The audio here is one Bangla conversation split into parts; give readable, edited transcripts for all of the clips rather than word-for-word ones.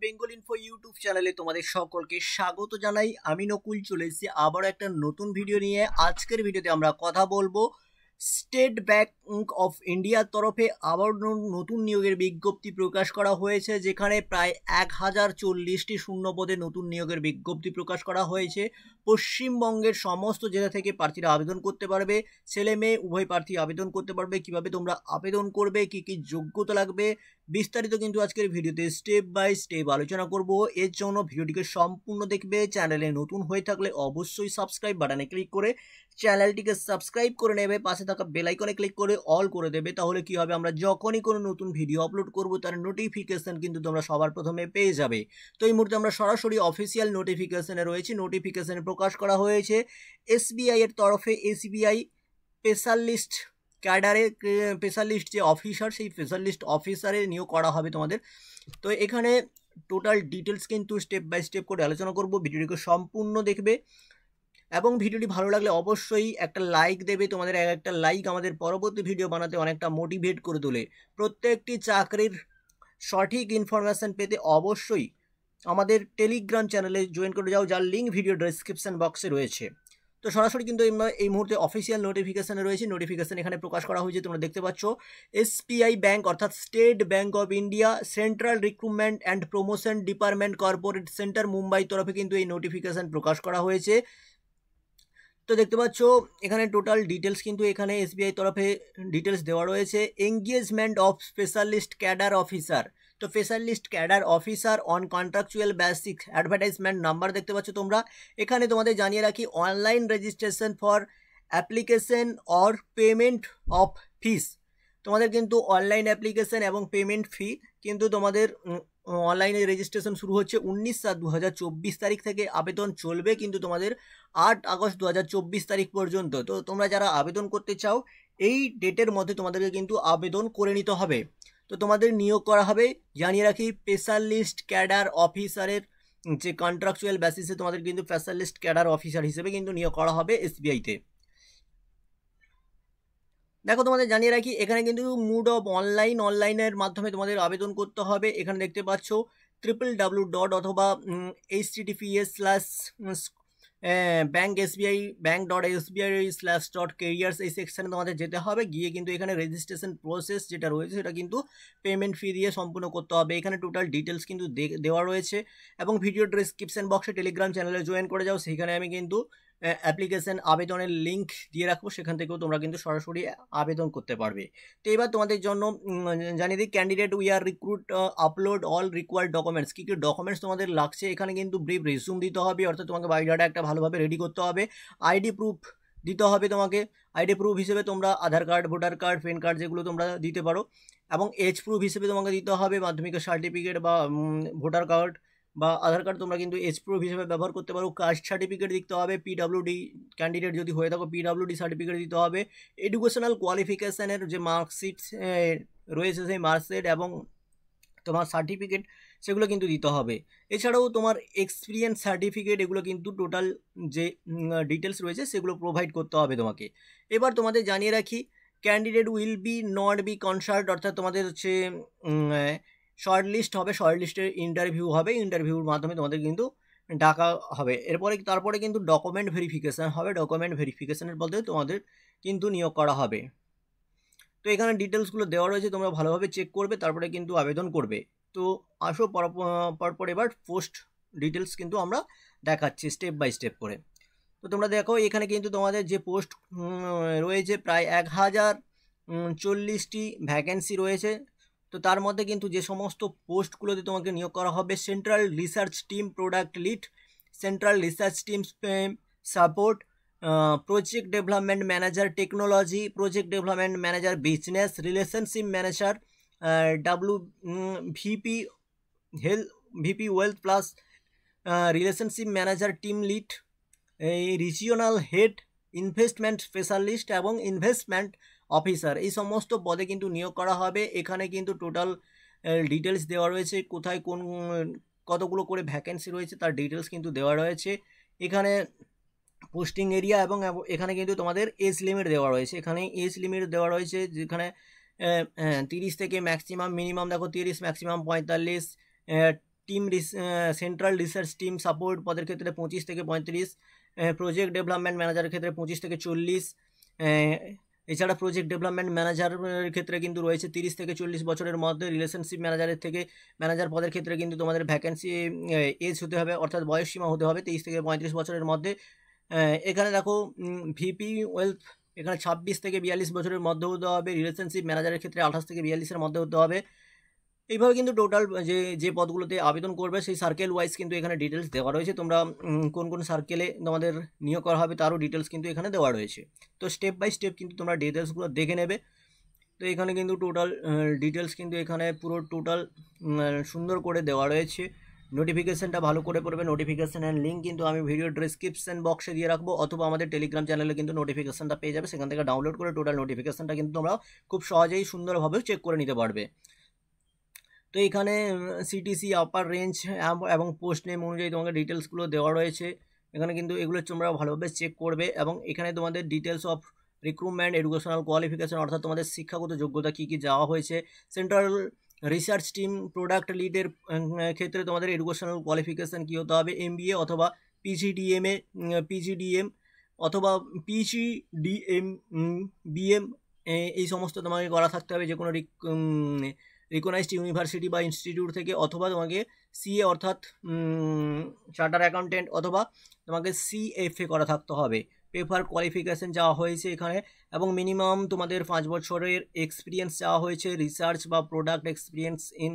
বেঙ্গল ইনফো ইউটিউব চ্যানেলে তোমাদের সকলকে স্বাগত জানাই। আমি নকুল চলে এসেছি আবার একটা নতুন ভিডিও নিয়ে। আজকের ভিডিওতে আমরা কথা বলবো স্টেট ব্যাংক অফ ইন্ডিয়ার তরফে আবার নতুন নিয়োগের বিজ্ঞপ্তি প্রকাশ করা হয়েছে, যেখানে প্রায় 1040টি শূন্য পদে নতুন নিয়োগের বিজ্ঞপ্তি প্রকাশ করা হয়েছে। পশ্চিমবঙ্গের সমস্ত জেলা থেকে প্রার্থীরা আবেদন করতে পারবে, ছেলে মেয়ে উভয় প্রার্থী আবেদন করতে পারবে। কিভাবে তোমরা আবেদন করবে, কি কি যোগ্যতা লাগবে, বিস্তারিত কিন্তু আজকের ভিডিওতে স্টেপ বাই স্টেপ আলোচনা করব। এর জন্য ভিডিওটিকে সম্পূর্ণ দেখবে। চ্যানেলে নতুন হয়ে থাকলে অবশ্যই সাবস্ক্রাইব বাটনে ক্লিক করে চ্যানেলটিকে সাবস্ক্রাইব করে নেবে, পাশে থাকা বেল আইকনে ক্লিক করে অল করে দেবে। তাহলে কি হবে, আমরা যখনই কোনো নতুন ভিডিও আপলোড করব তার নোটিফিকেশন কিন্তু তোমরা সবার প্রথমে পেয়ে যাবে। তো এই মুহূর্তে আমরা সরাসরি অফিসিয়াল নোটিফিকেশনে রয়েছি। নোটিফিকেশনে প্রকাশ করা হয়েছে এসবিআই এর তরফে এসবিআই স্পেশালিস্ট ক্যাডারে স্পেশালিস্ট যে অফিসার, সেই স্পেশালিস্ট অফিসারে নিয়োগ করা হবে তোমাদের। তো এখানে টোটাল ডিটেলস কিন্তু স্টেপ বাই স্টেপ করে আলোচনা করব। ভিডিওটিকে সম্পূর্ণ দেখবে এবং ভিডিওটি ভালো লাগলে অবশ্যই একটা লাইক দেবে। তোমাদের একটা লাইক আমাদের পরবর্তী ভিডিও বানাতে অনেকটা মোটিভেট করে তোলে। প্রত্যেকটি চাকরির সঠিক ইনফরমেশান পেতে অবশ্যই আমাদের টেলিগ্রাম চ্যানেলে জয়েন করে যাও, যার লিঙ্ক ভিডিও ডেসক্রিপশন বক্সে রয়েছে। তো সরাসরি কিন্তু এই মুহূর্তে অফিসিয়াল নোটিফিকেশানে রয়েছে। নোটিফিকেশান এখানে প্রকাশ করা হয়েছে, তোমরা দেখতে পাচ্ছ। এসবিআই ব্যাংক অর্থাৎ state bank of India central recruitment and promotion department corporate centre Mumbai তরফে কিন্তু এই নোটিফিকেশান প্রকাশ করা হয়েছে। তো দেখতে পাচ্ছ এখানে টোটাল ডিটেলস কিন্তু এখানে এসবিআই তরফে ডিটেলস দেওয়া রয়েছে। Engagement of specialist cadre officer, তো specialist cadre officer on contractual basis advertisement number দেখতে পাচ্ছ তোমরা। এখানে তোমাদের জানিয়ে রাখি, online registration for application or payment of fees. তোমাদের কিন্তু অনলাইন অ্যাপ্লিকেশন এবং পেমেন্ট ফি কিন্তু তোমাদের অনলাইনে রেজিস্ট্রেশন শুরু হচ্ছে 19/7/2024 তারিখ থেকে। আবেদন চলবে কিন্তু তোমাদের 8 আগস্ট 2024 তারিখ পর্যন্ত। তো তোমরা যারা আবেদন করতে চাও এই ডেটের মধ্যে তোমাদেরকে কিন্তু আবেদন করে নিতে হবে। তো তোমাদের নিয়োগ করা হবে, জানিয়ে রাখি, স্পেশালিস্ট ক্যাডার অফিসারের যে কন্ট্রাকচুয়াল বেসিসে তোমাদের কিন্তু স্পেশালিস্ট ক্যাডার অফিসার হিসেবে কিন্তু নিয়োগ করা হবে এসবিআইতে। দেখো তোমাদের জানিয়ে রাখি, এখানে কিন্তু মুড অফ অনলাইনের মাধ্যমে তোমাদের আবেদন করতে হবে। এখানে দেখতে পাচ্ছ www. অথবা https/ bank.sbi.careers এই সেকশানে তোমাদের যেতে হবে। গিয়ে কিন্তু এখানে রেজিস্ট্রেশন প্রসেস যেটা রয়েছে সেটা কিন্তু পেমেন্ট ফি দিয়ে সম্পূর্ণ করতে হবে। এখানে টোটাল ডিটেলস কিন্তু দেওয়া রয়েছে এবং ভিডিও ডেসক্রিপশন বক্সে টেলিগ্রাম চ্যানেলে জয়েন করে যাও। সেখানে আমি কিন্তু অ্যাপ্লিকেশন আবেদনের লিঙ্ক দিয়ে রাখবো, সেখান থেকেও তোমরা কিন্তু সরাসরি আবেদন করতে পারবে। তো এবার তোমাদের জন্য জানিয়ে দিই, candidate we are recruit upload all required documents. কী কী ডকুমেন্টস তোমাদের লাগছে, এখানে কিন্তু ব্রিফ রিজিউম দিতে হবে, অর্থাৎ তোমাকে বায়োডাটা একটা ভালোভাবে রেডি করতে হবে। আইডি প্রুফ দিতে হবে তোমাকে। আইডি প্রুফ হিসেবে তোমরা Aadhaar card, voter card, PAN card যেগুলো তোমরা দিতে পারো। এবং এজ প্রুফ হিসেবে তোমাকে দিতে হবে মাধ্যমিকের সার্টিফিকেট বা ভোটার কার্ড বা আধার কার্ড, তোমরা কিন্তু এজ প্রুফ হিসেবে ব্যবহার করতে পারো। কাস্ট সার্টিফিকেট দিতে হবে। পিডব্লিউডি ক্যান্ডিডেট যদি হয়ে থাকো পিডব্লিউডি সার্টিফিকেট দিতে হবে। এডুকেশনাল কোয়ালিফিকেশানের যে মার্কশিট রয়েছে সেই মার্কশিট এবং তোমার সার্টিফিকেট সেগুলো কিন্তু দিতে হবে। এছাড়াও তোমার এক্সপিরিয়েন্স সার্টিফিকেট, এগুলো কিন্তু টোটাল যে ডিটেলস রয়েছে সেগুলো প্রোভাইড করতে হবে তোমাকে। এবার তোমাদের জানিয়ে রাখি, candidate will be not be consult, অর্থাৎ তোমাদের হচ্ছে শর্ট লিস্ট হবে, শর্ট লিস্টের ইন্টারভিউ হবে, ইন্টারভিউর মাধ্যমে তোমাদের কিন্তু ডাকা হবে। তারপরে কিন্তু ডকুমেন্ট ভেরিফিকেশান হবে, ডকুমেন্ট ভেরিফিকেশানের পদ্ধতি তোমাদের কিন্তু নিয়োগ করা হবে। তো এখানে ডিটেলসগুলো দেওয়া রয়েছে, তোমরা ভালোভাবে চেক করবে, তারপরে কিন্তু আবেদন করবে। তো আসো পরপর এবার পোস্ট ডিটেলস কিন্তু আমরা দেখাচ্ছি স্টেপ বাই স্টেপ করে। তো তোমরা দেখো এখানে কিন্তু তোমাদের যে পোস্ট রয়েছে প্রায় 1040টি ভ্যাকেন্সি রয়েছে। তো তার মধ্যে কিন্তু যে সমস্ত পোস্টগুলোতে তোমাকে নিয়োগ করা হবে, central research team product lead, central research team support, project development manager technology, project development manager business, relationship manager, VP VP wealth plus relationship manager team lead, এই রিজিওনাল হেড, ইনভেস্টমেন্ট স্পেশালিস্ট এবং ইনভেস্টমেন্ট অফিসার, এই সমস্ত পদে কিন্তু নিয়োগ করা হবে। এখানে কিন্তু টোটাল ডিটেলস দেওয়া রয়েছে, কোথায় কোন কতগুলো করে ভ্যাকেন্সি রয়েছে তার ডিটেলস কিন্তু দেওয়া রয়েছে। এখানে পোস্টিং এরিয়া এবং এখানে কিন্তু তোমাদের এজ লিমিট দেওয়া রয়েছে। এখানে এজ লিমিট দেওয়া রয়েছে, যেখানে 30 থেকে ম্যাক্সিমাম, মিনিমাম দেখো 30, maximum 45, team central research team support পদের ক্ষেত্রে 25 থেকে 35, প্রজেক্ট ডেভেলপমেন্ট ম্যানেজারের ক্ষেত্রে 25 থেকে 40, এছাড়া প্রজেক্ট ডেভেলপমেন্ট ম্যানেজারের ক্ষেত্রে কিন্তু রয়েছে 30 থেকে 40 বছরের মধ্যে। রিলেশনশিপ ম্যানেজারের থেকে ম্যানেজার পদের ক্ষেত্রে কিন্তু তোমাদের ভ্যাকেন্সি এজ হতে হবে, অর্থাৎ বয়স সীমা হতে হবে 23 থেকে 35 বছরের মধ্যে। এখানে দেখো ভিপি ওয়েলথ এখানে 26 থেকে 42 বছরের মধ্যে হতে হবে। রিলেশনশিপ ম্যানেজারের ক্ষেত্রে 28 থেকে 42-এর মধ্যে হতে হবে। এইভাবে কিন্তু টোটাল যে পদগুলোতে আবেদন করবে সেই সার্কেল ওয়াইজ কিন্তু এখানে ডিটেলস দেওয়া রয়েছে। তোমরা কোন কোন সার্কেলে তোমাদের নিয়োগ করা হবে তারও ডিটেলস কিন্তু এখানে দেওয়া রয়েছে। তো স্টেপ বাই স্টেপ কিন্তু তোমরা ডিটেলসগুলো দেখে নেবে। তো এখানে কিন্তু টোটাল ডিটেলস কিন্তু এখানে পুরো টোটাল সুন্দর করে দেওয়া রয়েছে। নোটিফিকেশানটা ভালো করে পড়বে। নোটিফিকেশানের লিঙ্ক কিন্তু আমি ভিডিও ডেসক্রিপশন বক্সে দিয়ে রাখবো, অথবা আমাদের টেলিগ্রাম চ্যানেলে কিন্তু নোটিফিকেশানটা পেয়ে যাবে। সেখান থেকে ডাউনলোড করে টোটাল নোটিফিকেশানটা কিন্তু তোমরা খুব সহজেই সুন্দরভাবে চেক করে নিতে পারবে। তো এখানে সিটিসি আপার রেঞ্জ এবং পোস্ট নেম অনুযায়ী তোমাকে ডিটেলসগুলো দেওয়া রয়েছে। এখানে কিন্তু এগুলো তোমরা ভালোভাবে চেক করবে, এবং এখানে তোমাদের details of recruitment, educational qualification, অর্থাৎ তোমাদের শিক্ষাগত যোগ্যতা কী কী যাওয়া হয়েছে। সেন্ট্রাল রিসার্চ টিম প্রোডাক্ট লিডের ক্ষেত্রে তোমাদের এডুকেশনাল কোয়ালিফিকেশান কী হতে হবে, MBA অথবা পিজিডিএম অথবা পিজিডিএম BM এই সমস্ত তোমাকে করা থাকতে হবে যে কোনো রিকগনাইজড ইউনিভার্সিটি বা ইনস্টিটিউট থেকে, অথবা তোমাকে CA অর্থাৎ চার্টার অ্যাকাউন্টেন্ট, অথবা তোমাকে CFA করা থাকতে হবে। পেপার কোয়ালিফিকেশান চাওয়া হয়েছে এখানে, এবং মিনিমাম তোমাদের 5 বছরের এক্সপিরিয়েন্স চাওয়া হয়েছে। রিসার্চ বা product experience in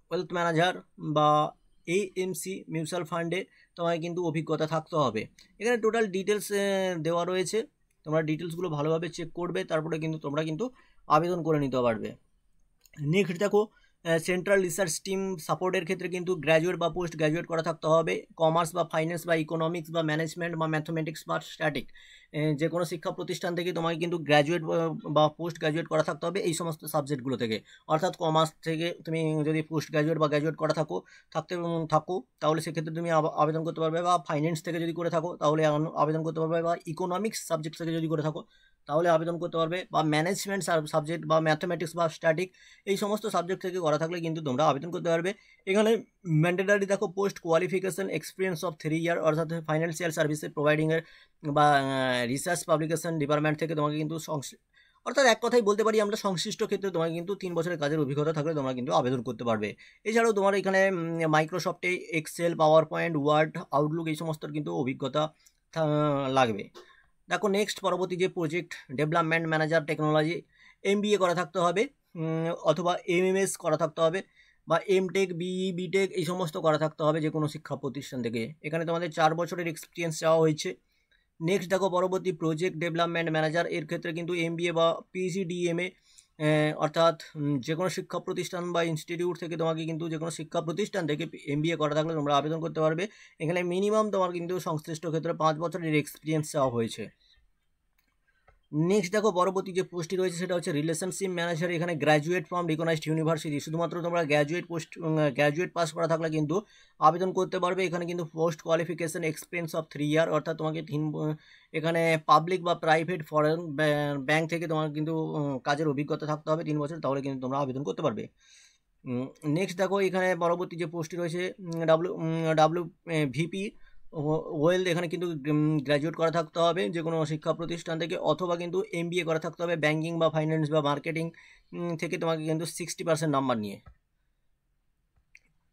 wealth manager বা AMC মিউচুয়াল ফান্ডে তোমাকে কিন্তু অভিজ্ঞতা থাকতে হবে। এখানে টোটাল ডিটেলস দেওয়া রয়েছে। তোমরা ডিটেলসগুলো ভালোভাবে চেক করবে, তারপরে কিন্তু তোমরা কিন্তু আবেদন করে নিতে পারবে। নেক্সট দেখো, সেন্ট্রাল রিসার্চ টিম সাপোর্টের ক্ষেত্রে কিন্তু গ্র্যাজুয়েট বা পোস্ট গ্র্যাজুয়েট করা থাকতে হবে। কমার্স বা ফাইন্যান্স বা ইকোনমিক্স বা ম্যানেজমেন্ট বা ম্যাথমেটিক্স বা স্ট্যাটিক যে কোনো শিক্ষা প্রতিষ্ঠান থেকে তোমাকে কিন্তু গ্র্যাজুয়েট বা পোস্ট গ্র্যাজুয়েট করা থাকতে হবে এই সমস্ত সাবজেক্টগুলো থেকে। অর্থাৎ কমার্স থেকে তুমি যদি পোস্ট গ্র্যাজুয়েট বা গ্র্যাজুয়েট করা থাকো তাহলে সেক্ষেত্রে তুমি আবেদন করতে পারবে, বা ফাইন্যান্স থেকে যদি করে থাকো তাহলে আবেদন করতে পারবে, বা ইকোনমিক্স সাবজেক্ট থেকে যদি করে থাকো তাহলে আবেদন করতে পারবে, বা ম্যানেজমেন্ট সাবজেক্ট বা ম্যাথমেটিক্স বা স্ট্যাটিক এই সমস্ত সাবজেক্ট থেকে করা থাকলে কিন্তু তোমরা আবেদন করতে পারবে। এখানে ম্যান্ডেটারি দেখো পোস্ট কোয়ালিফিকেশন এক্সপিরিয়েন্স অফ 3 ইয়ার, অর্থাৎ ফাইন্যান্সিয়াল সার্ভিসেস প্রোভাইডিংয়ের বা রিসার্চ পাবলিকেশন ডিপার্টমেন্ট থেকে তোমাকে কিন্তু অর্থাৎ এক কথাই বলতে পারি আমরা সংশ্লিষ্ট ক্ষেত্রে তোমাকে কিন্তু 3 বছরের কাজের অভিজ্ঞতা থাকলে তোমরা কিন্তু আবেদন করতে পারবে। এছাড়াও তোমার এখানে মাইক্রোসফটে Excel, PowerPoint, Word, Outlook এই সমস্ত কিন্তু অভিজ্ঞতা লাগবে। দেখো নেক্সট পরবর্তী যে project development manager technology, MBA করা থাকতে হবে, অথবা MMS করা থাকতে হবে, বা MTech, BE, BTech এই সমস্ত করা থাকতে হবে যে কোনো শিক্ষা প্রতিষ্ঠান থেকে। এখানে তোমাদের 4 বছরের এক্সপিরিয়েন্স চাওয়া হয়েছে। নেক্সট দেখো পরবর্তী প্রজেক্ট ডেভেলপমেন্ট ম্যানেজার, এর ক্ষেত্রে কিন্তু MBA বা PGDMA অর্থাৎ যে কোনো শিক্ষা প্রতিষ্ঠান বা ইনস্টিটিউট থেকে তোমাকে কিন্তু যে কোনো শিক্ষা প্রতিষ্ঠান থেকে MBA করা থাকলে তোমরা আবেদন করতে পারবে। এখানে মিনিমাম তোমার কিন্তু সংশ্লিষ্ট ক্ষেত্রে 5 বছরের এক্সপিরিয়েন্স চাওয়া হয়েছে। নেক্সট দেখো পরবর্তী যে পোস্টটি রয়েছে সেটা হচ্ছে রিলেশনশিপ ম্যানেজার। এখানে গ্র্যাজুয়েট ফ্রম রিকগনাইজড ইউনিভার্সিটি, শুধুমাত্র তোমরা গ্র্যাজুয়েট পাস করা থাকলে কিন্তু আবেদন করতে পারবে। এখানে কিন্তু পোস্ট কোয়ালিফিকেশন এক্সপিরিয়েন্স অফ 3 ইয়ার, অর্থাৎ তোমাকে এখানে পাবলিক বা প্রাইভেট ফরেন ব্যাংক থেকে তোমার কিন্তু কাজের অভিজ্ঞতা থাকতে হবে 3 বছর, তাহলে কিন্তু তোমরা আবেদন করতে পারবে। নেক্সট দেখো এখানে পরবর্তী যে পোস্টটি রয়েছে WVP ওয়েলথ, এখানে কিন্তু গ্র্যাজুয়েট করা থাকতে হবে যে কোনো শিক্ষা প্রতিষ্ঠান থেকে, অথবা কিন্তু MBA করা থাকতে হবে ব্যাঙ্কিং বা ফাইন্যান্স বা মার্কেটিং থেকে তোমাকে কিন্তু 60% নাম্বার নিয়ে।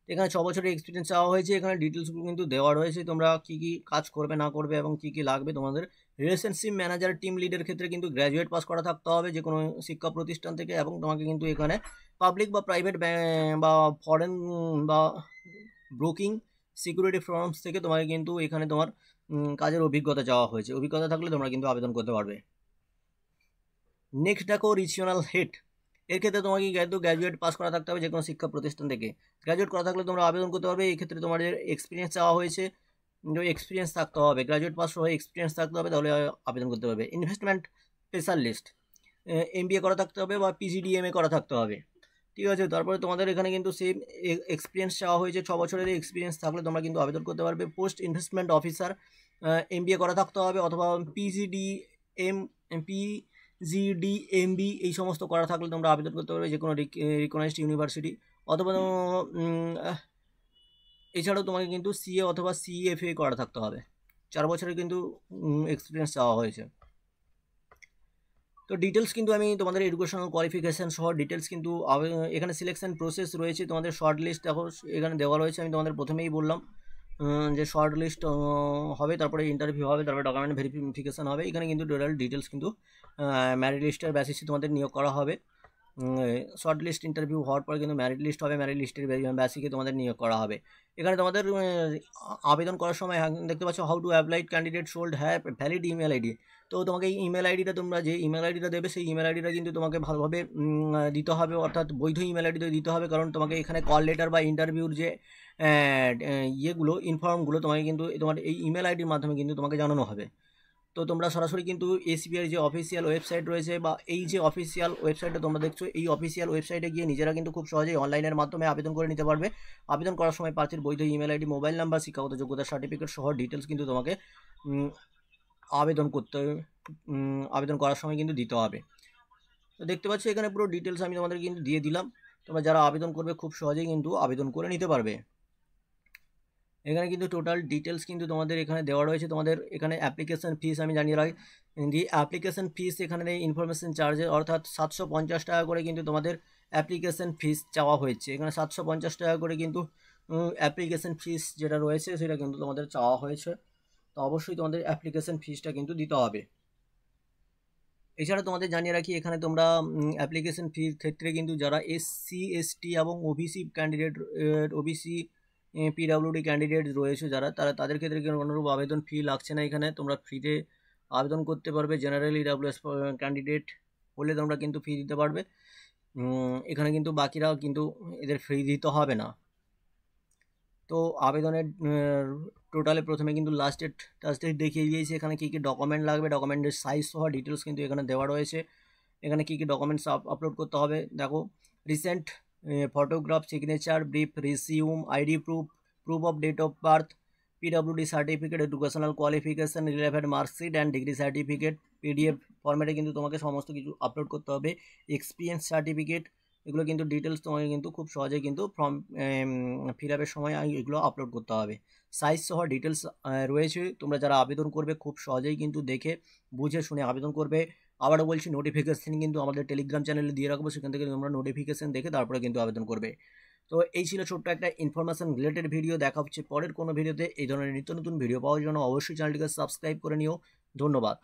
এখানে 6 বছরের এক্সপিরিয়েন্স চাওয়া হয়েছে। এখানে ডিটেলসগুলো কিন্তু দেওয়া রয়েছে, তোমরা কী কী কাজ করবে না করবে এবং কী কী লাগবে তোমাদের। রিলেশনশিপ ম্যানেজার টিম লিডের ক্ষেত্রে কিন্তু গ্র্যাজুয়েট পাস করা থাকতে হবে যে কোনো শিক্ষা প্রতিষ্ঠান থেকে, এবং তোমাকে কিন্তু এখানে পাবলিক বা প্রাইভেট বা ফরেন বা ব্রোকিং সিকিউরিটি ফার্মস থেকে তোমাকে কিন্তু এখানে তোমার কাজের অভিজ্ঞতা চাওয়া হয়েছে। অভিজ্ঞতা থাকলে তোমরা কিন্তু আবেদন করতে পারবে। নেক্সট দেখো রিজিওনাল হেড, এর ক্ষেত্রে তোমাকে কিন্তু গ্র্যাজুয়েট পাস করা থাকতে হবে যে কোনো শিক্ষা প্রতিষ্ঠান থেকে। গ্র্যাজুয়েট করা থাকলে তোমরা আবেদন করতে পারবে। এই ক্ষেত্রে তোমাদের এক্সপিরিয়েন্স চাওয়া হয়েছে, এক্সপিরিয়েন্স থাকতে হবে, গ্র্যাজুয়েট পাস হয়ে এক্সপিরিয়েন্স থাকতে হবে, তাহলে আবেদন করতে পারবে। ইনভেস্টমেন্ট স্পেশালিস্ট, MBA করা থাকতে হবে বা PGDMA করা থাকতে হবে, ঠিক আছে। তারপরে তোমাদের এখানে কিন্তু সেম এক্সপিরিয়েন্স চাওয়া হয়েছে, 6 বছরের এক্সপিরিয়েন্স থাকলে তোমরা কিন্তু আবেদন করতে পারবে। পোস্ট ইনভেস্টমেন্ট অফিসার, MBA করা থাকতে হবে, অথবা PGDMB এই সমস্ত করা থাকলে তোমরা আবেদন করতে পারবে যে কোনো রিকগনাইজড ইউনিভার্সিটি, অথবা এছাড়াও তোমাকে কিন্তু সিএ অথবা সিএফএ করা থাকতে হবে, 4 বছরের কিন্তু এক্সপিরিয়েন্স চাওয়া হয়েছে। তো ডিটেলস কিন্তু আমি তোমাদের এডুকেশনাল কোয়ালিফিকেশান সহ ডিটেলস কিন্তু এখানে সিলেকশন প্রসেস রয়েছে, তোমাদের শর্ট লিস্ট দেখো এখানে দেওয়া রয়েছে। আমি তোমাদের প্রথমেই বললাম যে শর্ট লিস্ট হবে, তারপরে ইন্টারভিউ হবে, তারপরে ডকুমেন্ট ভেরিফিকেশান হবে। এখানে কিন্তু টোটাল ডিটেলস কিন্তু ম্যারিট লিস্টের বেসিসে তোমাদের নিয়োগ করা হবে। শর্ট লিস্ট ইন্টারভিউ হওয়ার পর কিন্তু ম্যারিট লিস্ট হবে, ম্যারিট লিস্টের বেসিকে তোমাদের নিয়োগ করা হবে। এখানে তোমাদের আবেদন করার সময় দেখতে পাচ্ছ how to apply candidate should have valid email ID. তো তোমাকে এই ইমেল আইডিটা, তোমরা যে ইমেল আইডিটা দেবে সেই ইমেল আইডিটা কিন্তু তোমাকে ভালোভাবে দিতে হবে, অর্থাৎ বৈধ ইমেল আইডিতে দিতে হবে, কারণ তোমাকে এখানে কল লেটার বা ইন্টারভিউর যে ইয়েগুলো ইনফর্মগুলো তোমাকে কিন্তু তোমার এই ইমেল আইডির মাধ্যমে কিন্তু তোমাকে জানানো হবে। তো তোমরা সরাসরি কিন্তু এসবিআই যে অফিসিয়াল ওয়েবসাইট রয়েছে বা এই যে অফিসিয়াল ওয়েবসাইটটা তোমরা দেখছো, এই অফিসিয়াল ওয়েবসাইটে গিয়ে নিজেরা কিন্তু খুব সহজেই অনলাইনের মাধ্যমে আবেদন করে নিতে পারবে। আবেদন করার সময় প্রার্থীর বৈধ ইমেল আইডি, মোবাইল নাম্বার, শিক্ষাগত যোগ্যতা সার্টিফিকেট সহ ডিটেলস কিন্তু তোমাকে আবেদন করার সময় কিন্তু দিতে হবে। তো দেখতে পাচ্ছ এখানে পুরো ডিটেলস আমি তোমাদের কিন্তু দিয়ে দিলাম। তোমরা যারা আবেদন করবে খুব সহজেই কিন্তু আবেদন করে নিতে পারবে। এখানে কিন্তু টোটাল ডিটেলস কিন্তু তোমাদের এখানে দেওয়া রয়েছে। তোমাদের এখানে অ্যাপ্লিকেশন ফিস আমি জানিয়ে রাখি, দি অ্যাপ্লিকেশন ফিস এখানে ইনফরমেশন চার্জেস অর্থাৎ 750 টাকা করে কিন্তু তোমাদের অ্যাপ্লিকেশন ফিস চাওয়া হয়েছে। এখানে 750 টাকা করে কিন্তু অ্যাপ্লিকেশন ফিস যেটা রয়েছে সেটা কিন্তু তোমাদের চাওয়া হয়েছে। তো অবশ্যই তোমাদের অ্যাপ্লিকেশন ফিসটা কিন্তু দিতে হবে। এছাড়া তোমাদের জানিয়ে রাখি এখানে তোমরা অ্যাপ্লিকেশন ফির ক্ষেত্রে কিন্তু যারা এসসি এসটি এবং OBC candidate, OBC PWD candidate রয়েছে যারা, তাদের ক্ষেত্রে কিন্তু কোনোরূপ আবেদন ফি লাগছে না। এখানে তোমরা ফ্রিতে আবেদন করতে পারবে। জেনারেল ইডাব্লিউএস ক্যান্ডিডেট হলে তোমরা কিন্তু ফি দিতে পারবে। এখানে কিন্তু বাকিরা কিন্তু এদের ফি দিতে হবে না। তো আবেদনের টোটালে প্রথমে কিন্তু লাস্ট ডেট দেখিয়ে দিয়েছি। এখানে কী কী ডকুমেন্ট লাগবে, ডকুমেন্টের সাইজ সহ ডিটেলস কিন্তু এখানে দেওয়া রয়েছে। এখানে কী কী ডকুমেন্টস আপলোড করতে হবে দেখো, recent photograph, signature, brief, resume, ID proof, proof of date of birth, PWD certificate, educational qualification, relevant marksheet and degree certificate PDF ফরম্যাটে কিন্তু তোমাকে সমস্ত কিছু আপলোড করতে হবে। এক্সপিরিয়েন্স সার্টিফিকেট, এগুলো কিন্তু ডিটেলস তোমাকে কিন্তু খুব সহজেই কিন্তু ফর্ম ফিল আপের সময় এগুলো আপলোড করতে হবে। সাইজ সহ ডিটেলস রয়েছে। তোমরা যারা আবেদন করবে খুব সহজেই কিন্তু দেখে বুঝে শুনে আবেদন করবে। আবারও বলছি, নোটিফিকেশান কিন্তু আমাদের টেলিগ্রাম চ্যানেলে দিয়ে রাখবো, সেখান থেকে তোমরা নোটিফিকেশান দেখে তারপরে কিন্তু আবেদন করবে। তো এই ছিল ছোট্ট একটা ইনফরমেশান রিলেটেড ভিডিও। দেখা হচ্ছে পরের কোনো ভিডিওতে। এই ধরনের নিত্য নতুন ভিডিও পাওয়ার জন্য অবশ্যই চ্যানেলটিকে সাবস্ক্রাইব করে নিও। ধন্যবাদ।